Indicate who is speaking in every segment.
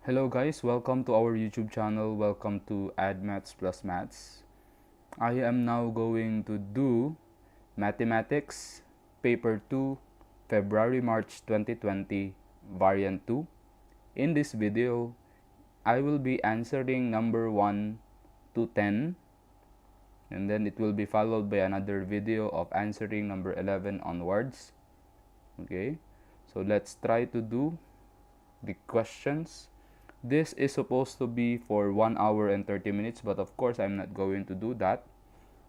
Speaker 1: Hello guys, welcome to our YouTube channel. Welcome to Add Maths Plus Maths. I am now going to do Mathematics Paper 2 February-March 2020 Variant 2. In this video, I will be answering number 1 to 10, and then it will be followed by another video of answering number 11 onwards. Okay, so let's try to do the questions. This is supposed to be for 1 hour and 30 minutes, but of course I'm not going to do that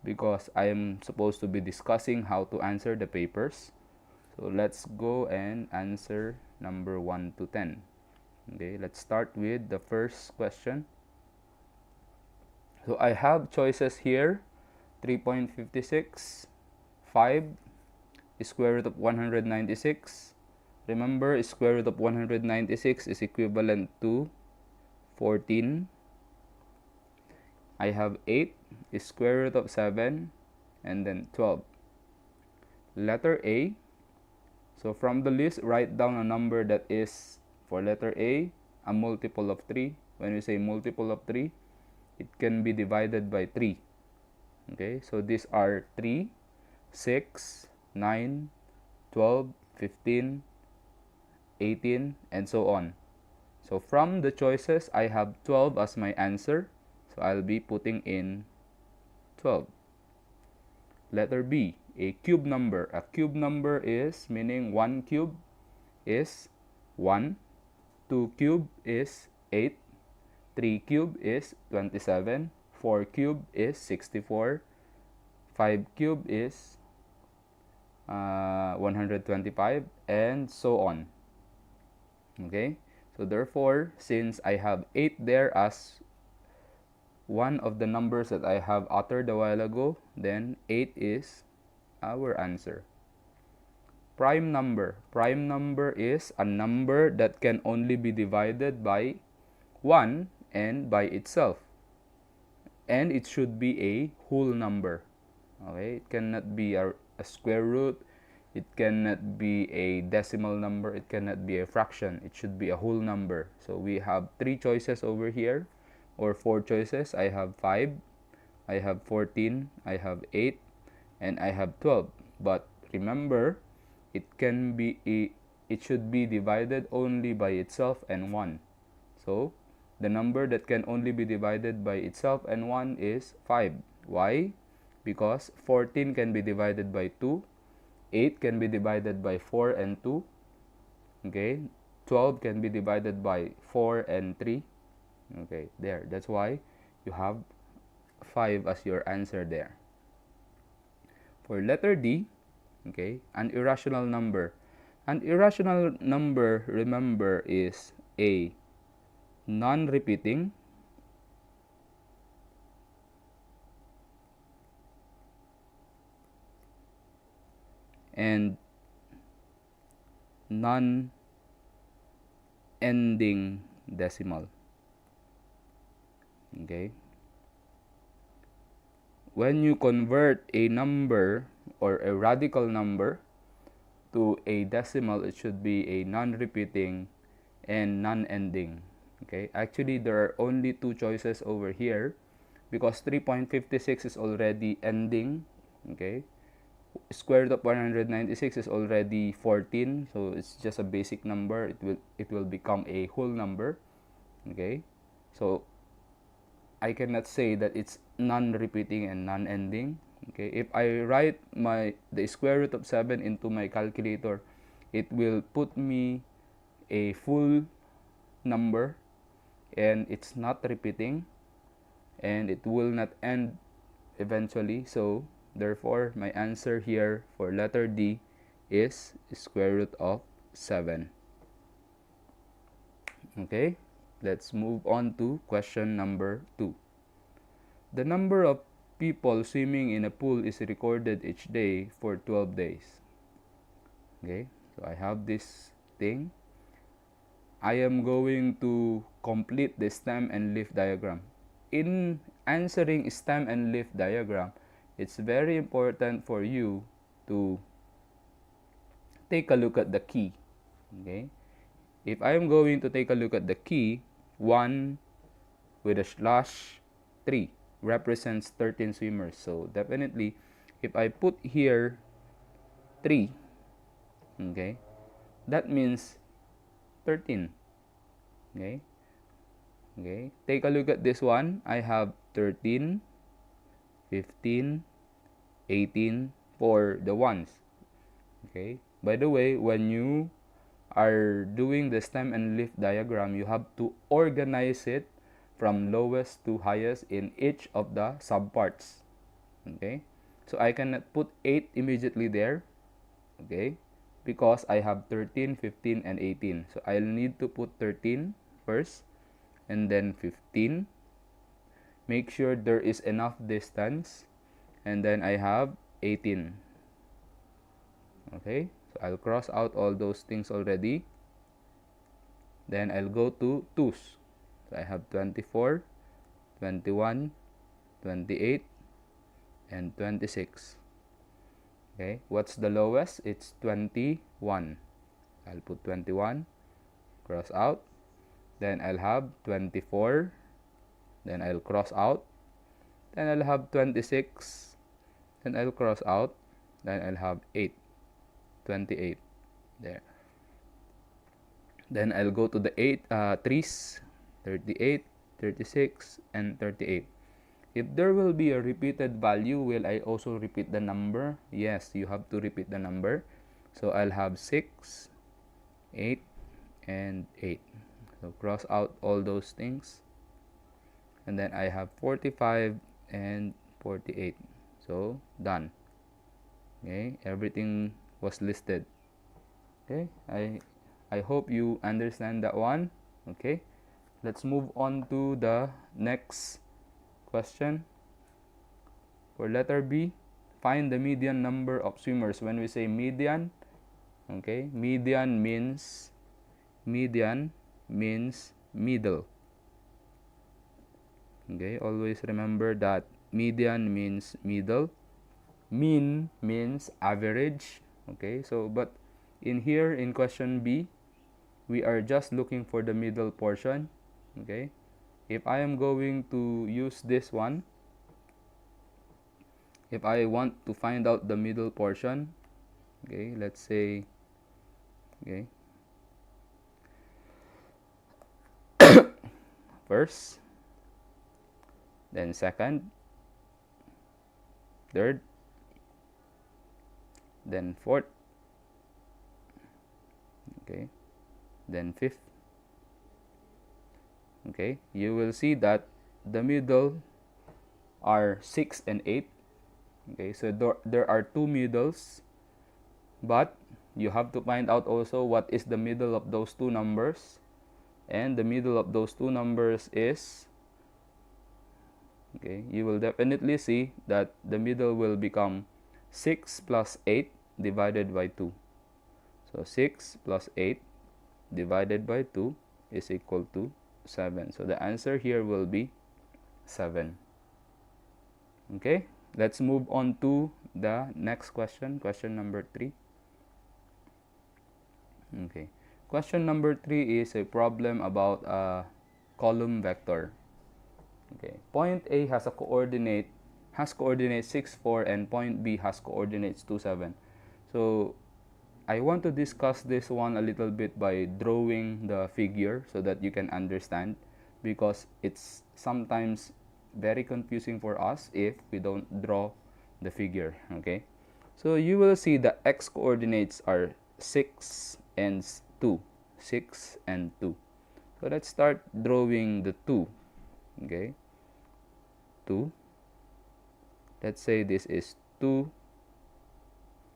Speaker 1: because I am supposed to be discussing how to answer the papers. So let's go and answer number 1 to 10. Okay, let's start with the first question. So I have choices here: 3.56, 5, square root of 196. Remember, square root of 196 is equivalent to 14. I have 8, square root of 7, and then 12. Letter A. So from the list, write down a number that is, for letter A, a multiple of 3. When we say multiple of 3, it can be divided by 3. Okay, so these are 3, 6, 9, 12, 15, 18, and so on. So from the choices, I have 12 as my answer. So I'll be putting in 12. Letter B, a cube number. A cube number is, meaning 1 cube is 1, 2 cube is 8, 3 cube is 27, 4 cube is 64, 5 cube is 125, and so on. Okay, so therefore, since I have 8 there as one of the numbers that I have uttered a while ago, then 8 is our answer. Prime number. Prime number is a number that can only be divided by 1 and by itself. And it should be a whole number. Okay, it cannot be a square root. It cannot be a decimal number. It cannot be a fraction. It should be a whole number. So we have 3 choices over here, or 4 choices. I have 5, I have 14, I have 8, and I have 12. But remember, it should be divided only by itself and 1. So the number that can only be divided by itself and 1 is 5. Why? Because 14 can be divided by 2. 8 can be divided by 4 and 2. Okay, 12 can be divided by 4 and 3. Okay, there. That's why you have 5 as your answer there. For letter D, okay, an irrational number. An irrational number, remember, is a non-repeating, and non-ending decimal. Okay, when you convert a number or a radical number to a decimal, it should be a non-repeating and non-ending. Okay, actually there are only 2 choices over here because 3.56 is already ending. Okay, square root of 196 is already 14, so it's just a basic number. It will become a whole number. Okay, so I cannot say that it's non-repeating and non-ending. Okay, if I write the square root of 7 into my calculator, it will put me a full number, and it's not repeating, and it will not end eventually. So therefore, my answer here for letter D is square root of 7. Okay, let's move on to question number 2. The number of people swimming in a pool is recorded each day for 12 days. Okay, so I have this thing. I am going to complete the stem and leaf diagram. In answering stem and leaf diagram, it's very important for you to take a look at the key. Okay, if I am going to take a look at the key, 1 with a slash 3 represents 13 swimmers. So definitely, if I put here 3, okay, that means 13. Okay, okay, take a look at this one. I have 13, 15, 18 for the ones. Okay, by the way, when you are doing the stem and leaf diagram, you have to organize it from lowest to highest in each of the subparts. Okay, so I cannot put 8 immediately there, okay, because I have 13, 15, and 18. So I'll need to put 13 first, and then 15. Make sure there is enough distance, and then I have 18. Okay, so I'll cross out all those things already. Then I'll go to 2's. So I have 24, 21, 28, and 26. Okay, what's the lowest? It's 21. I'll put 21, cross out. Then I'll have 24. Then I'll cross out. Then I'll have 26. Then I'll cross out. Then I'll have 8. 28. There. Then I'll go to the 3's. 38, 36, and 38. If there will be a repeated value, will I also repeat the number? Yes, you have to repeat the number. So I'll have 6, 8, and 8. So cross out all those things. And then I have 45 and 48. So done. Okay, everything was listed. Okay, I hope you understand that one. Okay, let's move on to the next question. For letter B, find the median number of swimmers. When we say median, okay, median means middle. Okay, always remember that median means middle. Mean means average. Okay, so but in here in question B, we are just looking for the middle portion. Okay, if I am going to use this one, if I want to find out the middle portion, okay, let's say, okay, first, then second, third, then fourth, okay, then fifth. Okay, you will see that the middle are 6 and 8. Okay, so there are two middles, but you have to find out also what is the middle of those two numbers, and the middle of those two numbers is, okay, you will definitely see that the middle will become 6 plus 8 divided by 2. So 6 plus 8 divided by 2 is equal to 7. So the answer here will be 7. Okay, let's move on to the next question, question number 3. Okay, question number 3 is a problem about a column vector. Okay, point A has a coordinate coordinates 6, 4, and point B has coordinates 2, 7. So I want to discuss this one a little bit by drawing the figure so that you can understand, because it's sometimes very confusing for us if we don't draw the figure. Okay, so you will see the x coordinates are 6 and 2. 6 and 2. So let's start drawing the 2. Okay, 2. Let's say this is 2.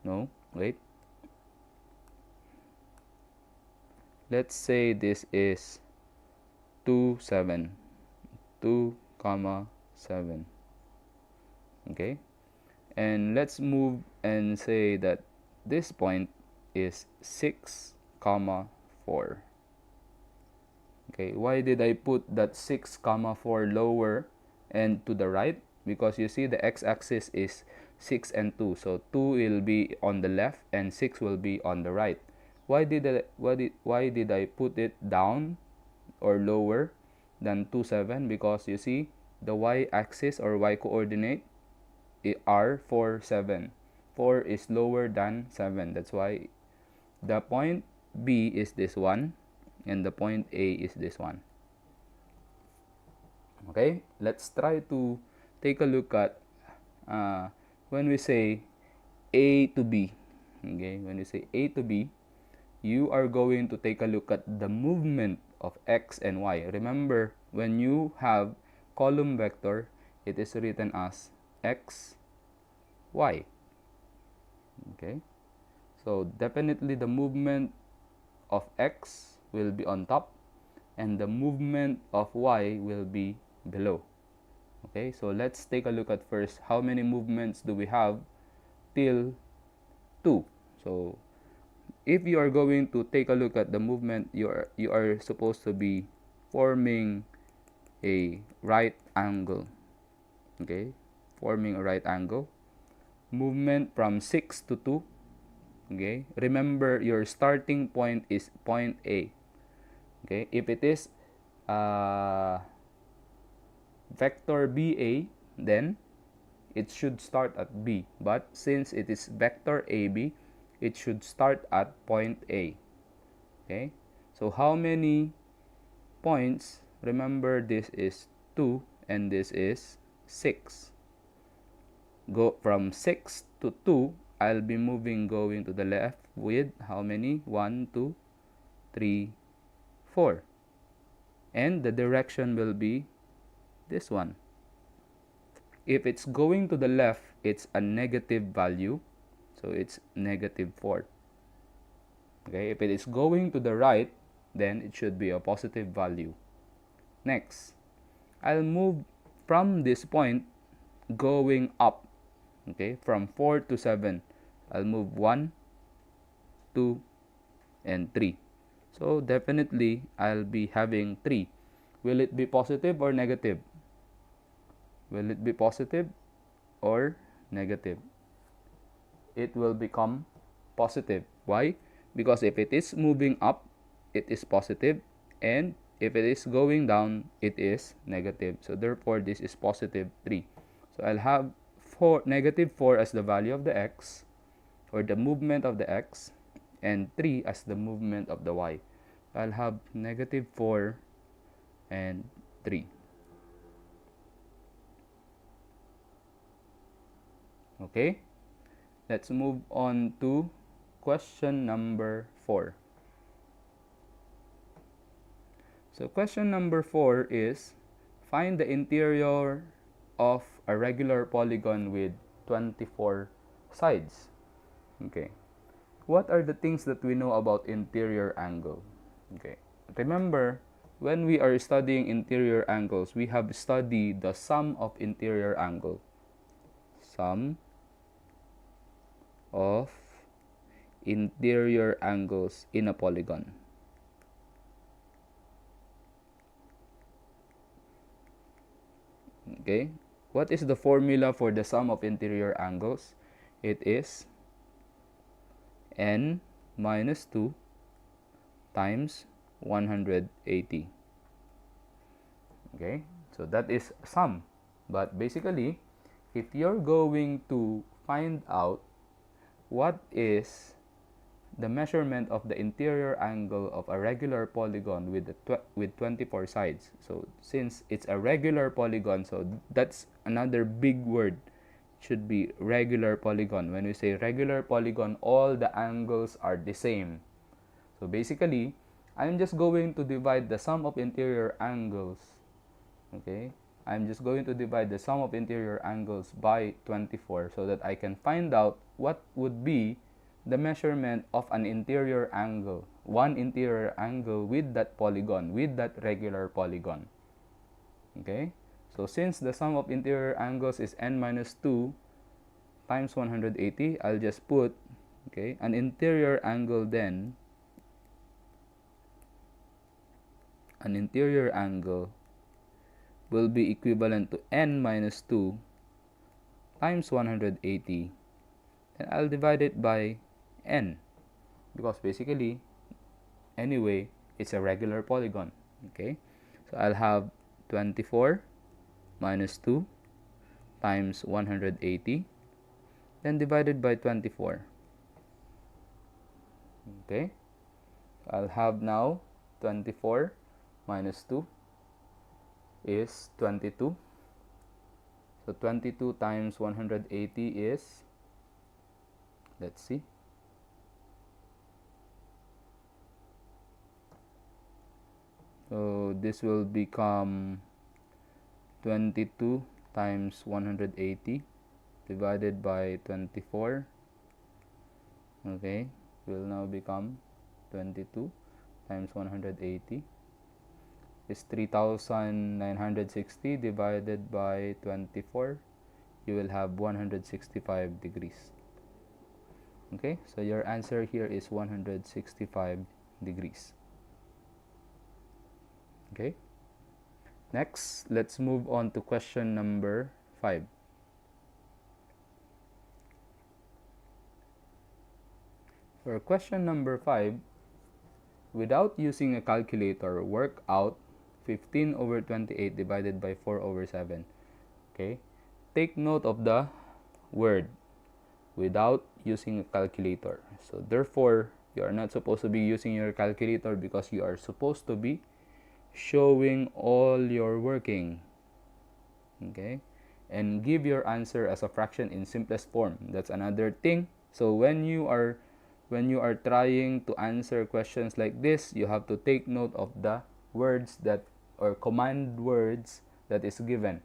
Speaker 1: No, wait. Let's say this is 2, 7. 2, 7. Okay, and let's move and say that this point is 6, 4. Okay, why did I put that 6, 4 lower and to the right? Because you see the x-axis is 6 and 2, so 2 will be on the left and 6 will be on the right. Why did I put it down or lower? than 2, 7, because you see the y-axis or y-coordinate are 4, 7. 4 is lower than 7. That's why the point B is this one and the point A is this one. Okay, let's try to take a look at when we say A to B. Okay, when we say A to B, you are going to take a look at the movement of x and y. Remember, when you have column vector, it is written as x, y. Okay, so definitely the movement of x will be on top and the movement of y will be below. Okay, so let's take a look at first how many movements do we have till 2. So if you are going to take a look at the movement, you are supposed to be forming a right angle. Okay, forming a right angle. Movement from 6 to 2. Okay, remember your starting point is point A. Okay, if it is vector BA, then it should start at B, but since it is vector AB, it should start at point A. Okay, so how many points? Remember, this is 2 and this is 6. Go from 6 to 2, I'll be moving going to the left with how many? 1, 2, 3, 4. And the direction will be this one. If it's going to the left, it's a negative value, so it's negative 4. Okay, if it is going to the right, then it should be a positive value. Next, I'll move from this point going up. Okay, from 4 to 7, I'll move 1, 2, and 3. So definitely I'll be having 3. Will it be positive or negative? Will it be positive or negative? It will become positive. Why? Because if it is moving up, it is positive, and if it is going down, it is negative. So therefore, this is positive 3. So I'll have negative 4 as the value of the x, or the movement of the x, and 3 as the movement of the y. I'll have negative 4 and 3. Okay, let's move on to question number 4. So question number 4 is, find the interior of a regular polygon with 24 sides. Okay, what are the things that we know about interior angle? Okay, remember, when we are studying interior angles, we have studied the sum of interior angle. Sum of interior angles in a polygon. Okay, what is the formula for the sum of interior angles? It is n minus 2 times 180. Okay, so that is sum. But basically, if you're going to find out what is the measurement of the interior angle of a regular polygon with 24 sides, so since it's a regular polygon, so that's another big word, should be regular polygon. When we say regular polygon, all the angles are the same. So basically, I'm just going to divide the sum of interior angles. Okay, I'm just going to divide the sum of interior angles by 24 so that I can find out what would be the measurement of an interior angle, one interior angle with that polygon, with that regular polygon. Okay, so since the sum of interior angles is n minus 2 times 180, I'll just put, okay, an interior angle then, an interior angle will be equivalent to n minus 2 times 180, and I'll divide it by n, because basically, anyway, it's a regular polygon. Okay, So I'll have 24 minus 2 times 180, then divided by 24. Okay, I'll have now 24 minus 2 is 22. So 22 times 180 is, let's see, so this will become 22 times 180 divided by 24. Okay, will now become 22 times 180 is 3960 divided by 24. You will have 165 degrees. Okay, so your answer here is 165 degrees. Okay, next let's move on to question number 5. For question number 5, without using a calculator, work out 15 over 28 divided by 4 over 7. Okay, take note of the word without using a calculator. So therefore, you are not supposed to be using your calculator because you are supposed to be showing all your working. Okay, and give your answer as a fraction in simplest form. That's another thing. So when you are trying to answer questions like this, you have to take note of the words that, or command words that is given.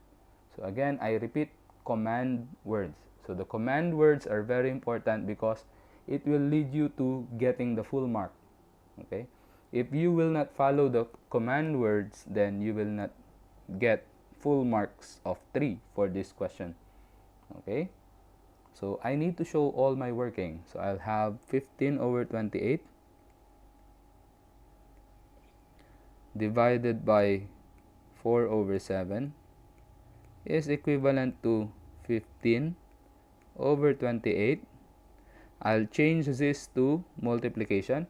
Speaker 1: So again, I repeat, command words. So the command words are very important because it will lead you to getting the full mark. Okay, if you will not follow the command words, then you will not get full marks of 3 for this question. Okay, so I need to show all my working. So I'll have 15 over 28 divided by 4 over 7 is equivalent to 15 over 28. I'll change this to multiplication.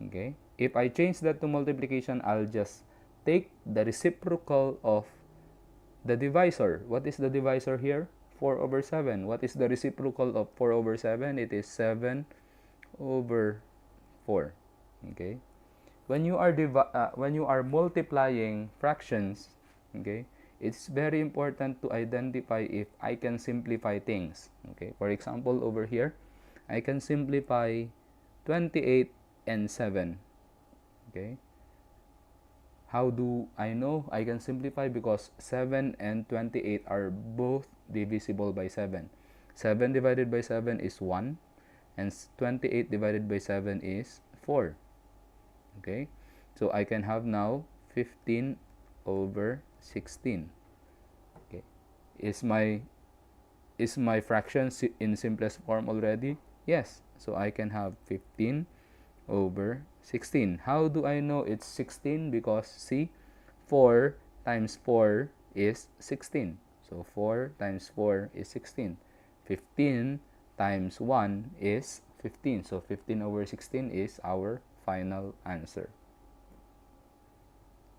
Speaker 1: Okay, if I change that to multiplication, I'll just take the reciprocal of the divisor. What is the divisor here? 4 over 7. What is the reciprocal of 4 over 7? It is 7 over 4. Okay, when you are multiplying fractions, okay, it's very important to identify if I can simplify things. Okay, for example, over here I can simplify 28 and 7. Okay, how do I know I can simplify? Because 7 and 28 are both divisible by 7. 7 divided by 7 is 1, and 28 divided by 7 is 4. Okay, so I can have now 15 over 16. Okay, is my fraction in simplest form already? Yes, so I can have 15 over 16. How do I know it's 16? Because see, 4 times 4 is 16. So 4 times 4 is 16. 15 times 1 is 15. So 15 over 16 is our final answer.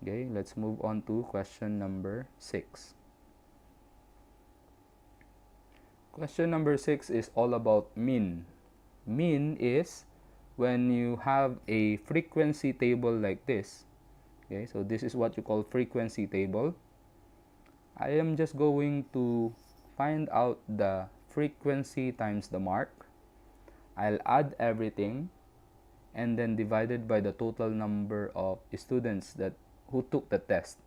Speaker 1: Okay, let's move on to question number 6. Question number 6 is all about mean. Mean is when you have a frequency table like this. Okay, so this is what you call frequency table. I am just going to find out the frequency times the mark. I'll add everything and then divided by the total number of students who took the test.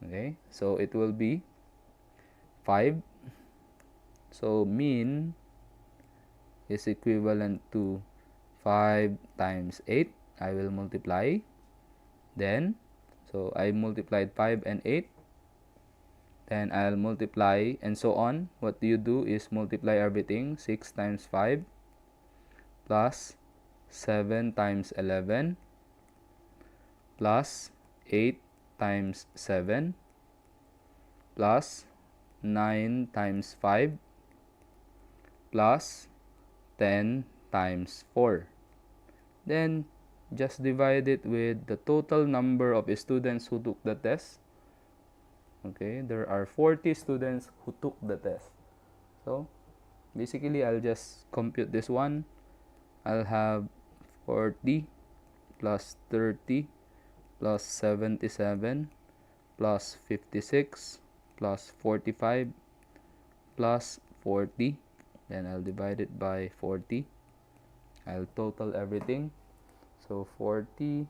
Speaker 1: Okay, so it will be 5. So mean is equivalent to 5 times 8. I will multiply. Then, so I multiplied 5 and 8. Then I'll multiply and so on. What do you do is multiply everything. 6 times 5 plus 7 times 11 plus 8 times 7 plus 9 times 5 plus 10 times 4. Then just divide it with the total number of students who took the test. Okay, there are 40 students who took the test. So basically I'll just compute this one. I'll have 40 plus 30 plus 77 plus 56 plus 45 plus 40. Then I'll divide it by 40. I'll total everything. So 40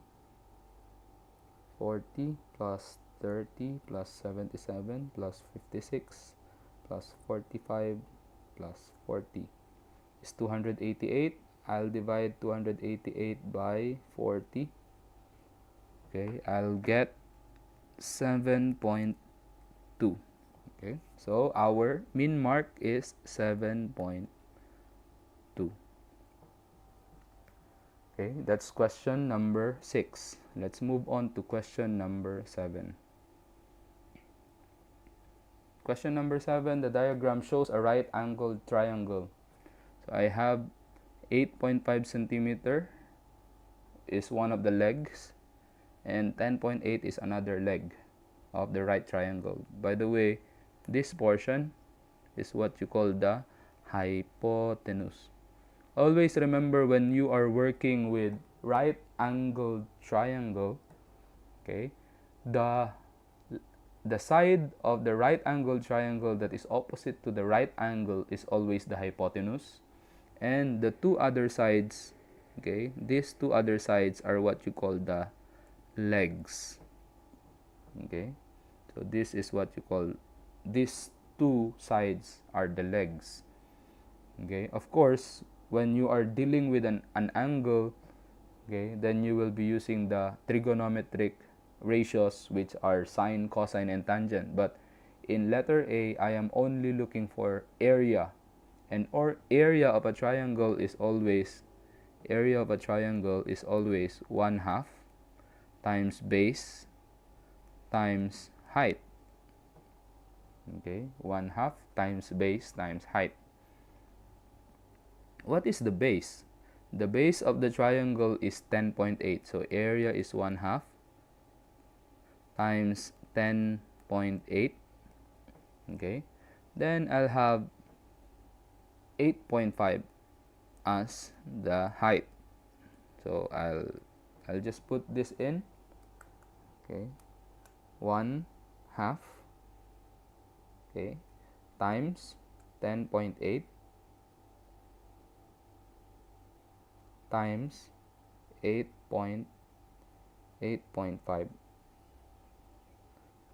Speaker 1: plus 30 plus 77 plus 56 plus 45 plus 40 is 288. I'll divide 288 by 40. Okay, I'll get 7.2. Okay, so our min mark is 7.2. Okay, that's question number 6. Let's move on to question number 7. Question number 7, the diagram shows a right-angled triangle. So I have 8.5 centimeter is one of the legs, and 10.8 is another leg of the right triangle. By the way, this portion is what you call the hypotenuse. Always remember, when you are working with right angled triangle, okay, the side of the right angled triangle that is opposite to the right angle is always the hypotenuse, and the two other sides, okay, these two other sides are what you call the legs. Okay, so this is what you call, these two sides are the legs. Okay, of course, when you are dealing with an angle, okay, then you will be using the trigonometric ratios, which are sine, cosine, and tangent. But in letter A, I am only looking for area, and area of a triangle is always 1/2 times base times height. Okay, 1/2 times base times height. What is the base? The base of the triangle is 10.8. So area is 1/2 times 10.8. Okay. Then I'll have 8.5 as the height. So I'll just put this in. Okay. 1/2, okay, times 10.8 times 8.5.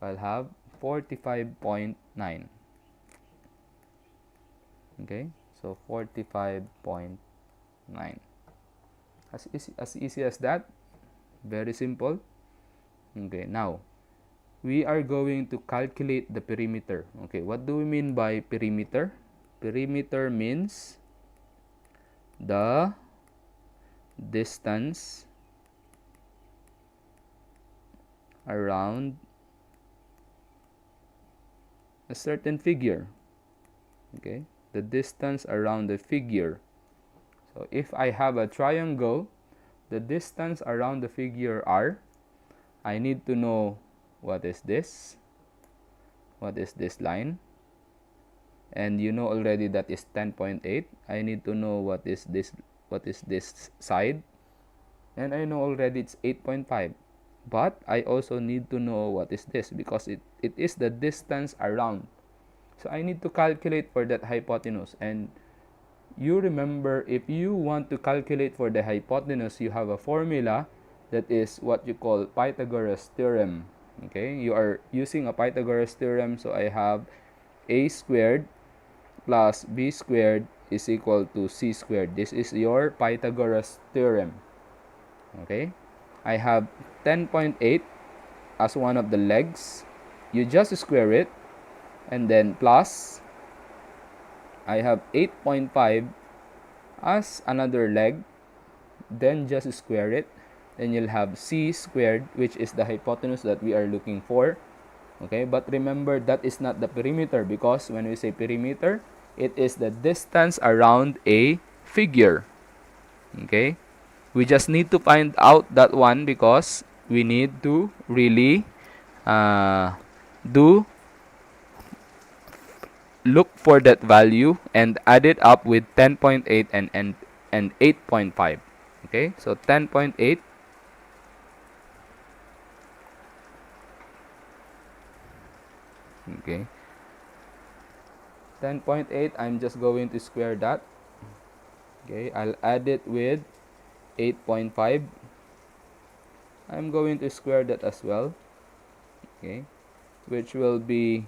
Speaker 1: I'll have 45.9. Okay, so 45.9. As easy as that. Very simple. Okay, now we are going to calculate the perimeter. Okay, what do we mean by perimeter? Perimeter means the distance around a certain figure. Okay, the distance around the figure. So if I have a triangle, the distance around the figure are, I need to know what is this line, and you know already that is 10.8. I need to know what is this side, and I know already it's 8.5. But I also need to know what is this, because it is the distance around. So I need to calculate for that hypotenuse. And you remember, if you want to calculate for the hypotenuse, you have a formula that is what you call Pythagoras theorem. Okay, you are using a Pythagoras theorem. So I have a squared plus b squared is equal to c squared. This is your Pythagoras theorem. Okay, I have 10.8 as one of the legs. You just square it, and then plus I have 8.5 as another leg, then just square it. Then you'll have c squared, which is the hypotenuse that we are looking for. Okay, but remember, that is not the perimeter, because when we say perimeter, it is the distance around a figure. Okay, We just need to find out that one because we need to really do look for that value and add it up with 10.8 and 8.5. Okay, so 10.8, okay, 10.8, I'm just going to square that. Okay, I'll add it with 8.5. I'm going to square that as well. Okay, which will be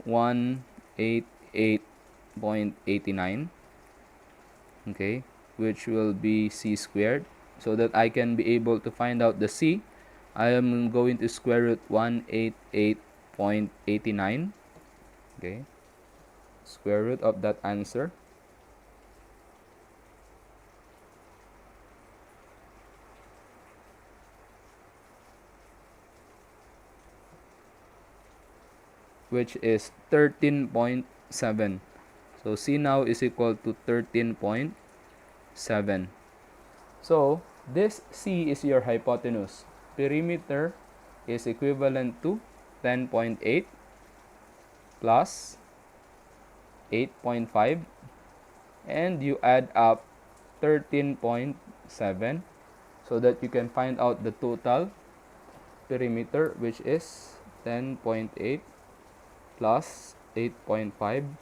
Speaker 1: 188.89. Okay, which will be c squared. So that I can be able to find out the c, I am going to square root 188.89. Okay, square root of that answer, which is 13.7. So c now is equal to 13.7. So this c is your hypotenuse. Perimeter is equivalent to 10.8 plus 8.5, and you add up 13.7 so that you can find out the total perimeter, which is 10.8 plus 8.5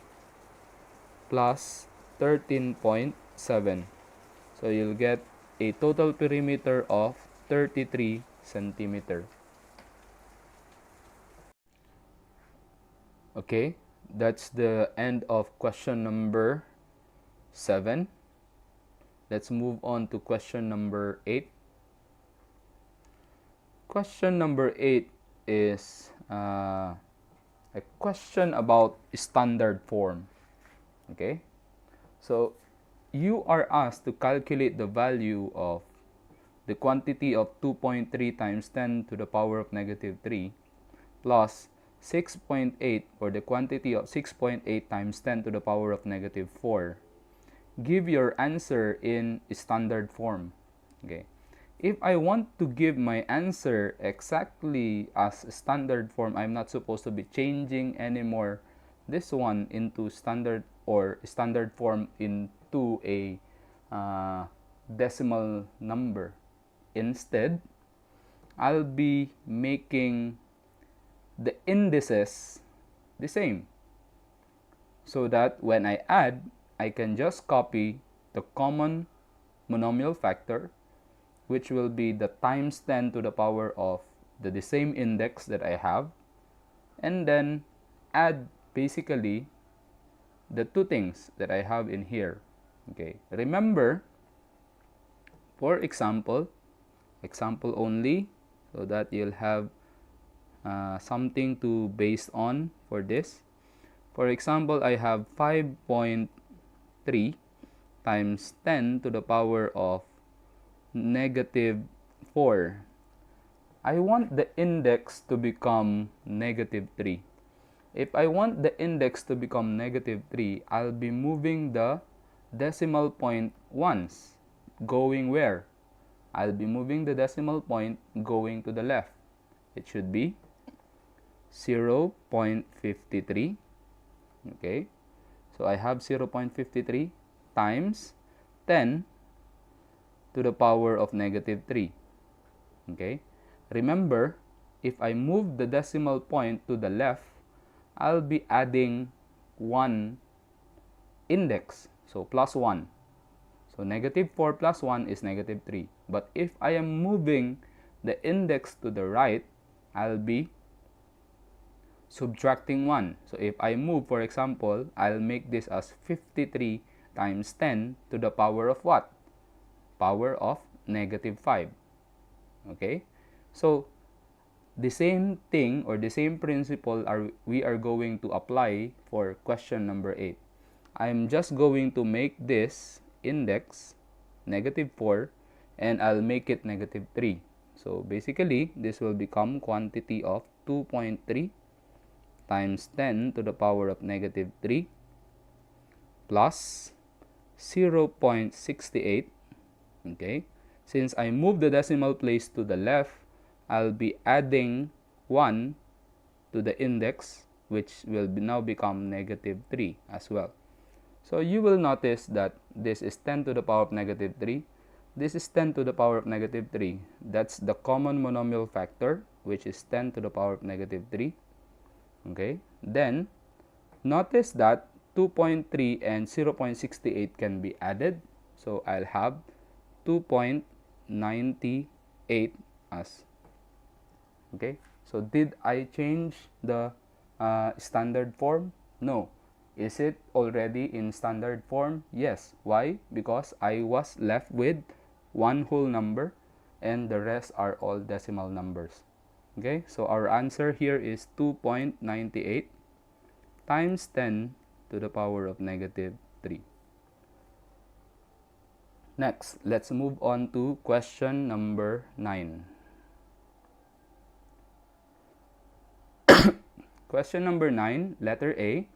Speaker 1: plus 13.7. So you'll get a total perimeter of 33 centimeter. Okay, that's the end of question number 7. Let's move on to question number 8. Question number 8 is a question about standard form. Okay, so you are asked to calculate the value of the quantity of 2.3 times 10 to the power of negative 3 plus 6.8, or the quantity of 6.8 times 10 to the power of negative 4. Give your answer in standard form. Okay, if I want to give my answer exactly as standard form, I'm not supposed to be changing anymore this one into standard or standard form into a decimal number. Instead, I'll be making the indices the same, so that when I add, I can just copy the common monomial factor, which will be the times 10 to the power of the same index that I have, and then add basically the two things that I have in here. Okay, remember, for example only, so that you'll have something to base on for this. For example, I have 5.3 times 10 to the power of negative 4. I want the index to become negative 3. If I want the index to become negative 3, I'll be moving the decimal point once. Going where? I'll be moving the decimal point going to the left. It should be 0.53. Okay, so I have 0.53 times 10 to the power of negative 3. Okay, remember, if I move the decimal point to the left, I'll be adding 1 index, so plus 1. So negative 4 plus 1 is negative 3. But if I am moving the index to the right, I'll be subtracting 1. So if I move, for example, I'll make this as 53 times 10 to the power of what? Power of negative 5. Okay, so the same thing or the same principle we are going to apply for question number 8. I'm just going to make this index negative 4 and I'll make it negative 3. So basically, this will become quantity of 2.3 times 10 to the power of negative 3 plus 0.68 Okay, since I move the decimal place to the left, I'll be adding 1 to the index, which will now become negative 3 as well. So you will notice that this is 10 to the power of negative 3. This is 10 to the power of negative 3. That's the common monomial factor, which is 10 to the power of negative 3. Okay, then notice that 2.3 and 0.68 can be added. So I'll have 2.98 as. Okay, so did I change the standard form? No. Is it already in standard form? Yes. Why? Because I was left with one whole number and the rest are all decimal numbers. Okay, so our answer here is 2.98 times 10 to the power of negative 3. Next, let's move on to question number 9. Question number 9, letter A.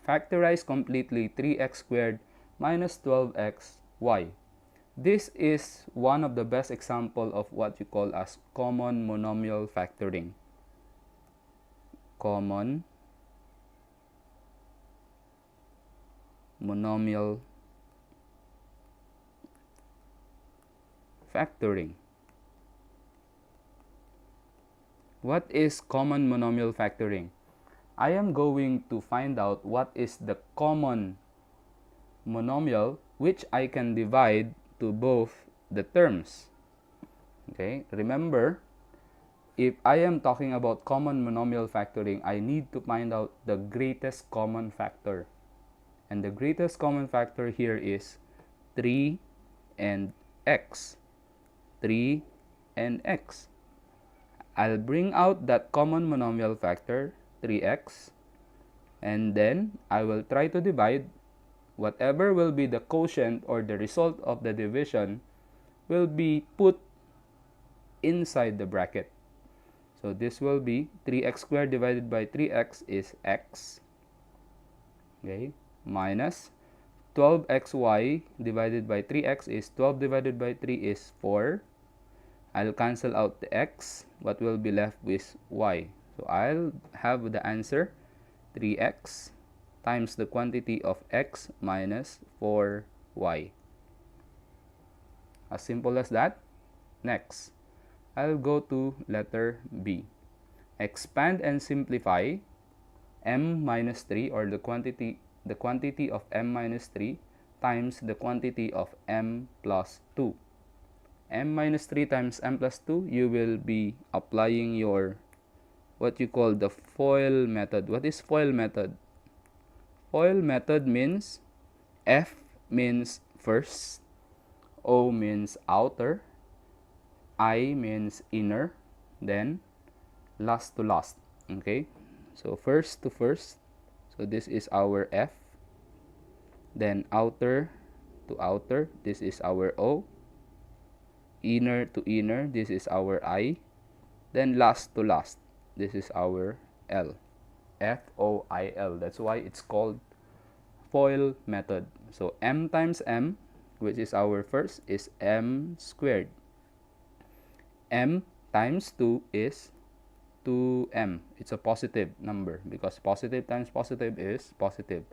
Speaker 1: Factorize completely 3x squared minus 12x y. This is one of the best example of what you call as common monomial factoring. Common monomial factoring. What is common monomial factoring? I am going to find out what is the common monomial which I can divide to both the terms. Okay, remember, if I am talking about common monomial factoring, I need to find out the greatest common factor. And the greatest common factor here is 3 and x. 3 and x. I'll bring out that common monomial factor, 3x, and then I will try to divide. Whatever will be the quotient or the result of the division will be put inside the bracket. So this will be 3x squared divided by 3x is x, okay, minus 12xy divided by 3x is 12 divided by 3 is 4. I'll cancel out the x. What will be left with y? So I'll have the answer 3x times the quantity of x minus 4y. As simple as that. Next, I'll go to letter B. Expand and simplify m minus 3, or the quantity of m minus 3 times the quantity of m plus 2. M minus 3 times m plus 2, you will be applying your what you call the FOIL method. What is FOIL method? FOIL method means F means first, O means outer, I means inner, then last to last. Okay, so first to first, so this is our F, then outer to outer, this is our O, inner to inner, this is our I, then last to last, this is our L. FOIL. That's why it's called FOIL method. So m times m, which is our first, is m squared. M times 2 is 2m. It's a positive number because positive times positive is positive.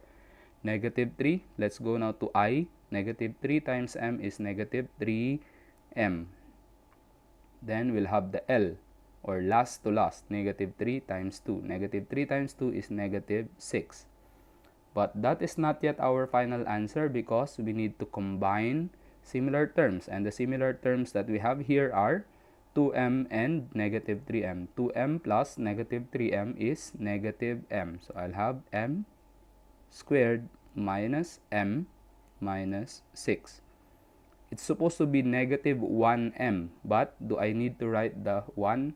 Speaker 1: Negative 3. Let's go now to I. Negative 3 times m is negative 3m. Then we'll have the L, or last to last, negative 3 times 2. Negative 3 times 2 is negative 6. But that is not yet our final answer because we need to combine similar terms. And the similar terms that we have here are 2m and negative 3m. 2m plus negative 3m is negative m. So I'll have m squared minus m minus 6. It's supposed to be negative 1m, but do I need to write the 1?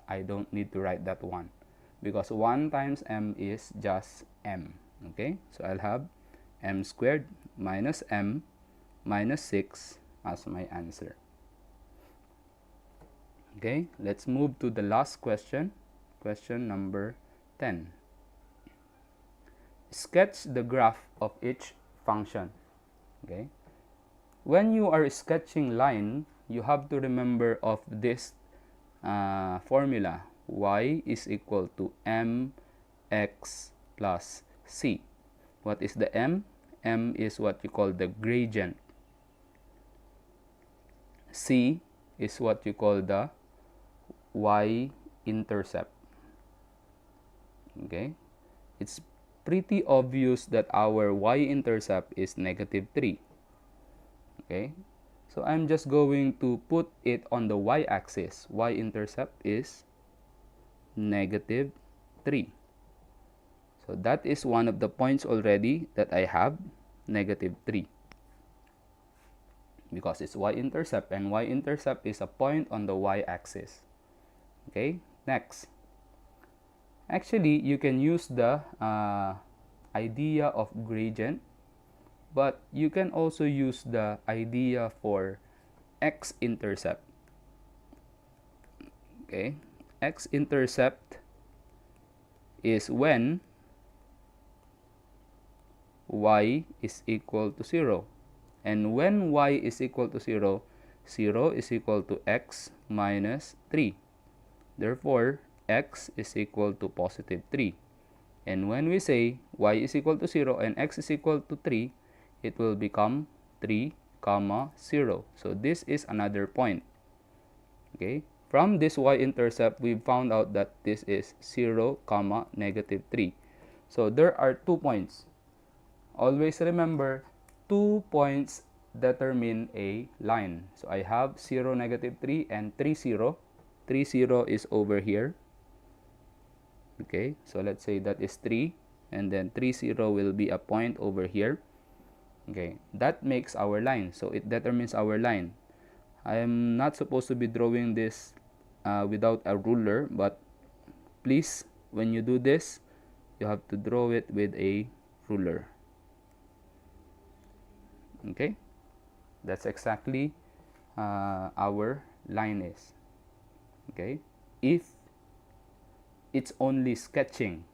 Speaker 1: I don't need to write that 1 because 1 times m is just m. Okay, so I'll have m squared minus m minus 6 as my answer. Okay, let's move to the last question, question number 10. Sketch the graph of each function. Okay, when you are sketching line, you have to remember of this formula. Y is equal to mx plus c. What is the m? M is what you call the gradient. C is what you call the y-intercept. Okay, it's pretty obvious that our y-intercept is -3. Okay, so I'm just going to put it on the y-axis. Y-intercept is -3. So that is one of the points already that I have, -3. Because it's y-intercept, and y-intercept is a point on the y-axis. Okay, next. Actually, you can use the idea of gradient, but you can also use the idea for x-intercept. Okay, x-intercept is when y is equal to 0. And when y is equal to 0, 0 is equal to x minus 3. Therefore, x is equal to +3. And when we say y is equal to 0 and x is equal to 3, it will become 3, 0. So this is another point. Okay, from this y-intercept, we found out that this is 0, -3. So there are 2 points. Always remember, 2 points determine a line. So I have 0, -3 and 3, 0. 3, 0 is over here. Okay, so let's say that is 3, and then 3, 0 will be a point over here. Okay, that makes our line. So it determines our line. I am not supposed to be drawing this without a ruler, but please, when you do this, you have to draw it with a ruler. Okay, that's exactly our line is. Okay, if it's only sketching,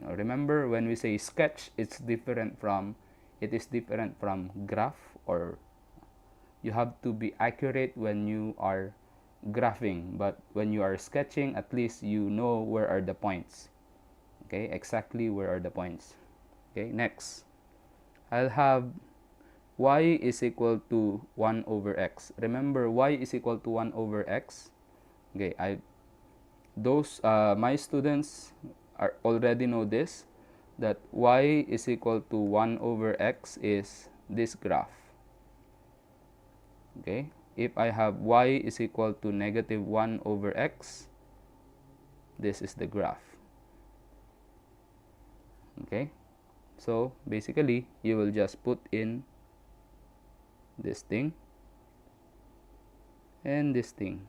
Speaker 1: remember when we say sketch, it is different from graph, or you have to be accurate when you are graphing, but when you are sketching, at least you know where are the points. Okay, exactly where are the points. Okay, next, I'll have y is equal to 1 over x. Remember, y is equal to 1 over x. Okay, my students already know this, that y is equal to 1 over x is this graph. Okay, if I have y is equal to -1 over x, this is the graph. Okay, so basically you will just put in this thing and this thing.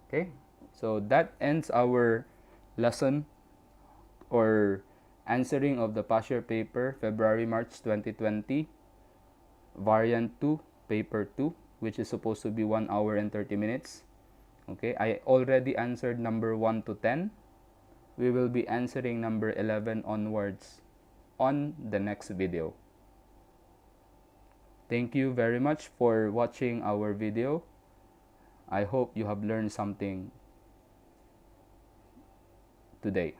Speaker 1: Okay, so that ends our lesson, or answering of the past year paper February-March 2020, variant 2, paper 2, which is supposed to be 1 hour and 30 minutes. Okay, I already answered number 1 to 10. We will be answering number 11 onwards on the next video. Thank you very much for watching our video. I hope you have learned something today.